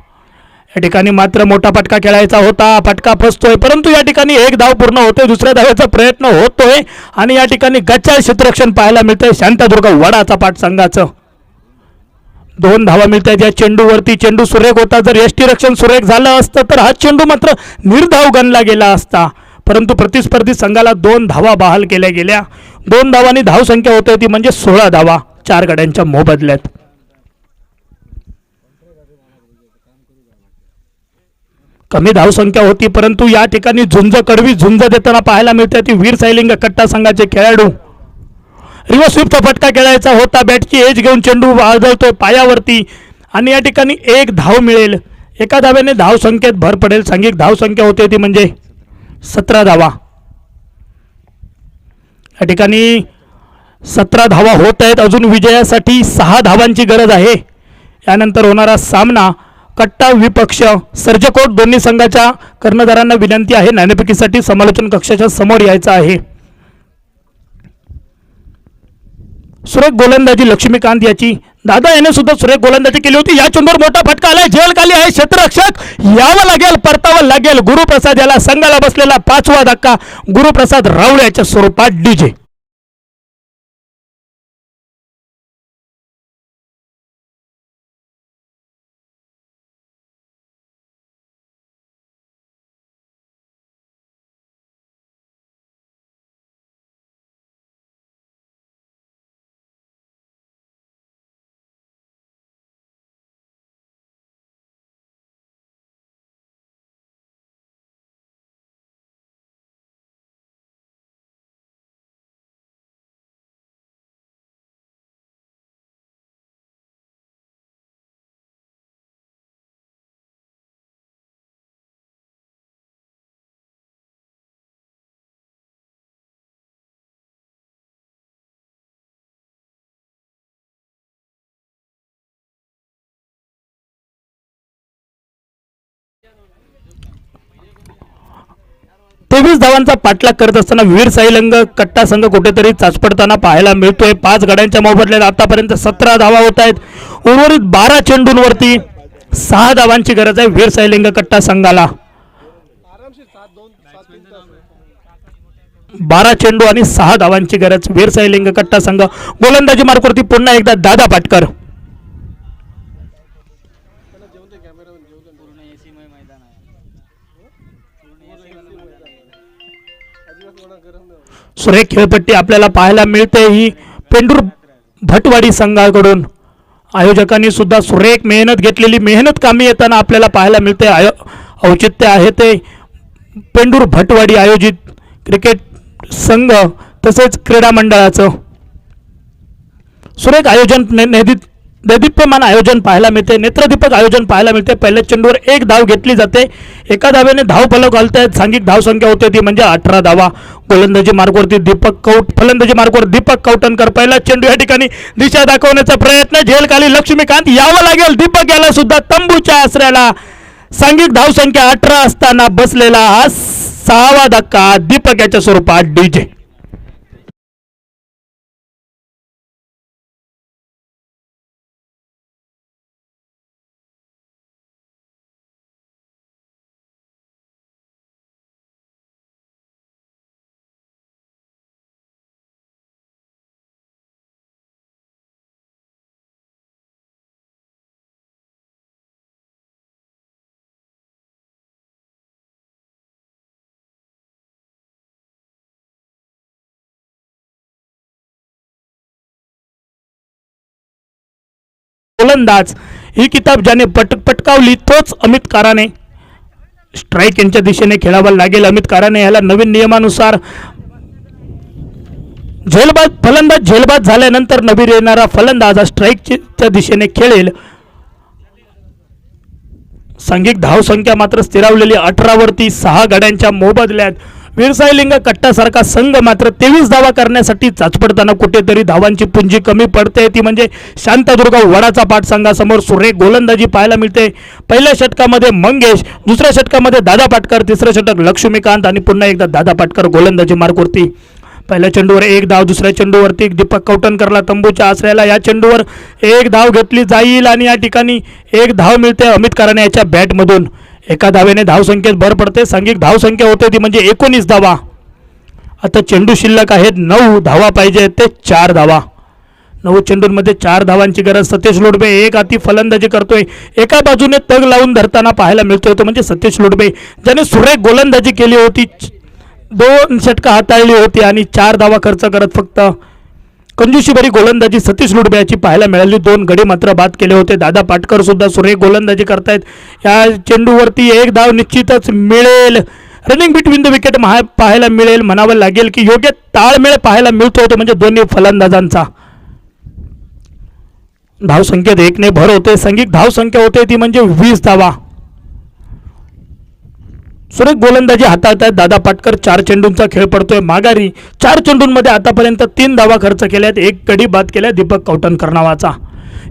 या ठिकाणी मात्र मोठा फटका खेळायचा होता, फटका फसतोय, परंतु या ठिकाणी एक धाव पूर्ण होते, दुसऱ्या धावेचा प्रयत्न होतोय आणि या ठिकाणी गच्चा क्षेत्ररक्षण पाहायला मिळतंय शांतादुर्ग वडाचा पाठ संघाचं. 2 धावा मिळतात या चेंडूवरती. चेंडू सुरेख होता, जर यष्टीरक्षण सुरेख झालं असतं तर हा चेंडू मात्र निर्धाव गणला गेला असता, परंतु प्रतिस्पर्धी संघाला 2 धावा बहाल केल्या गेल्या. 2 धावांनी धावसंख्या होते ती म्हणजे 16 धावा 4 गड्यांच्या मोबदल्यात. कमी धावसंख्या होती, परंतु या ठिकाणी कडवी झुंज देताना पाहायला मिळते ती वीर सायलिंग कट्टा संघाचे खेळाडू. रिव्हर्स स्वीपचा फटका खेळायचा होता, बॅटची एज घेऊन चेंडू वाजवतोय पायावरती आणि या ठिकाणी 1 धाव मिळेल. एका धाव्याने धावसंख्येत भर पडेल. सांघिक धावसंख्या होते ती म्हणजे 17 धावा. या ठिकाणी 17 धावा होत आहेत. अजून विजयासाठी 6 धावांची गरज आहे. यानंतर होणारा सामना कट्टा विपक्ष सर्जकोट दोन्ही संघाच्या कर्णधारांना विनंती आहे नाणेफेकीसाठी समालोचन कक्षाच्या समोर यायचं आहे. सुरेख गोलंदाजी लक्ष्मीकांत याची, दादा याने सुद्धा सुरेख गोलंदाजी केली होती. या चेंडूवर मोठा फटका आलाय, झेल खाली आहे क्षेत्ररक्षक, यावं लागेल, परतावं लागेल. गुरुप्रसाद याला संघाला बसलेला 5वा धक्का गुरुप्रसाद रावळे याच्या स्वरूपात डीजे. तेवीस धावांचा पाठलाग करत असताना वीर साईलंग कट्टा संघ कुठेतरी चाचपडताना पाहायला मिळतोय. 5 गड्यांच्या मोबदल्यात आतापर्यंत 17 धावा होत आहेत. उर्वरित 12 चेंडूंवरती 6 धावांची गरज आहे वीर साईलिंग कट्टा संघाला. 12 चेंडू आणि 6 धावांची गरज वीर साईलिंग कट्टा संघ. गोलंदाजी मार्कवरती पुन्हा एकदा दादा पाटकर. सुरेख खेळपट्टी आपल्याला पाहायला मिळते ही पेंडूर भटवाडी संघाकडून. आयोजकांनी सुद्धा सुरेख मेहनत घेतलेली, मेहनत कामी येताना आपल्याला पाहायला मिळते. औचित्य आहे ते पेंडूर भटवाडी आयोजित क्रिकेट संघ तसेच क्रीडा मंडळाचं सुरेख आयोजन, दैदिप्यमान आयोजन पाहायला मिळते, नेत्रदीपक आयोजन पाहायला मिळते. पहिल्या चेंडूवर 1 धाव घेतली जाते. एका धावेने धाव फलक घालत आहेत. सांघिक धावसंख्या होते ती म्हणजे 18 धावा. गोलंदाजी मार्गवरती फलंदाजी मार्गवर दीपक कौटनकर. पहिला चेंडू या ठिकाणी दिशा दाखवण्याचा प्रयत्न, झेल खाली लक्ष्मीकांत, यावं लागेल दीपक याला सुद्धा तंबूच्या आसऱ्याला. सांघिक धावसंख्या 18 असताना बसलेला हा 6वा धक्का दीपक याच्या स्वरूपात डीजे. गोलंदाज ही किताब ज्याने पटकावली तोच अमित काराने. स्ट्राईक यांच्या दिशेने खेळावा लागेल अमित काराने. याला नवीन नियमानुसार झेलबाद झाल्यानंतर नवीन येणारा फलंदाज स्ट्राईकच्या दिशेने खेळेल. सांघिक धावसंख्या मात्र स्थिरावलेली 18 वरती 6 गड्यांच्या मोबदल्यात. वीरसाईलिंग कट्टासारखा संघ मात्र 23 धावा करण्यासाठी चाचपडताना कुठेतरी धावांची पुंजी कमी पडते. ती म्हणजे शांतादुर्ग वडाचा पाठ संघासमोर सुरेख गोलंदाजी पाहायला मिळते. पहिल्या षटकामध्ये मंगेश, दुसऱ्या षटकामध्ये दादा पाटकर, तिसरं षटक लक्ष्मीकांत आणि पुन्हा एकदा दादा पाटकर गोलंदाजी मार्कवरती. पहिल्या चेंडूवर एक धाव, दुसऱ्या चेंडूवरती दीपक कौटणकरला तंबूच्या आश्रयाला या चेंडूवर एक धाव घेतली जाईल आणि या ठिकाणी एक धाव मिळते अमित कराने याच्या बॅटमधून. एका धावेने धावसंख्येत भर पडते. सांघिक धावसंख्या होते ती म्हणजे 19 धावा. आता चेंडू शिल्लक आहेत 9 धावा पाहिजे ते 4 धावा. 9 चेंडूंमध्ये 4 धावांची गरज. सतीश लोडबे एक हाती फलंदाजी करतोय. एका बाजूने तग लावून धरताना पाहायला मिळतोय तो म्हणजे सतीश लोडबे, ज्याने सुरेख गोलंदाजी केली होती. 2 षटकं हाताळली होती आणि 4 धावा खर्च करत फक्त कंजूशीभरी गोलंदाजी सतीश लोडबे याची पाहायला मिळाली. 2 गडी मात्र बाद केले होते. दादा पाटकर सुद्धा सुरेख गोलंदाजी करतायत. या चेंडूवरती एक धाव निश्चितच मिळेल. रनिंग बिटवीन द विकेट पाहायला मिळेल. म्हणावं लागेल की योग्य ताळमेळ पाहायला मिळतो तो म्हणजे दोन्ही फलंदाजांचा. धावसंख्येत 1 ने भर होते. सांघिक धावसंख्या होते ती म्हणजे 20 धावा. सुरेख गोलंदाजी हाताळतायत दादा पाटकर. 4 चेंडूंचा खेळ पडतोय माघारी. 4 चेंडूंमध्ये आतापर्यंत 3 धावा खर्च केल्यात. 1 गडी बाद केल्या दीपक कौटणकर नावाचा.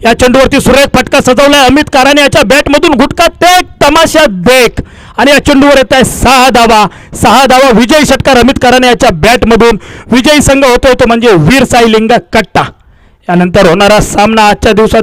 या चेंडूवरती सुरेख फटका सजवलाय अमित कराने याच्या बॅटमधून. गुटका टेक तमाशा देख आणि या चेंडूवर येत आहे 6 धावा. 6 धावा. विजयी षटकार अमित कराने याच्या बॅटमधून. विजयी संघ होतोय तो म्हणजे वीर साई लिंगा कट्टा. यानंतर होणारा सामना आजच्या दिवसातील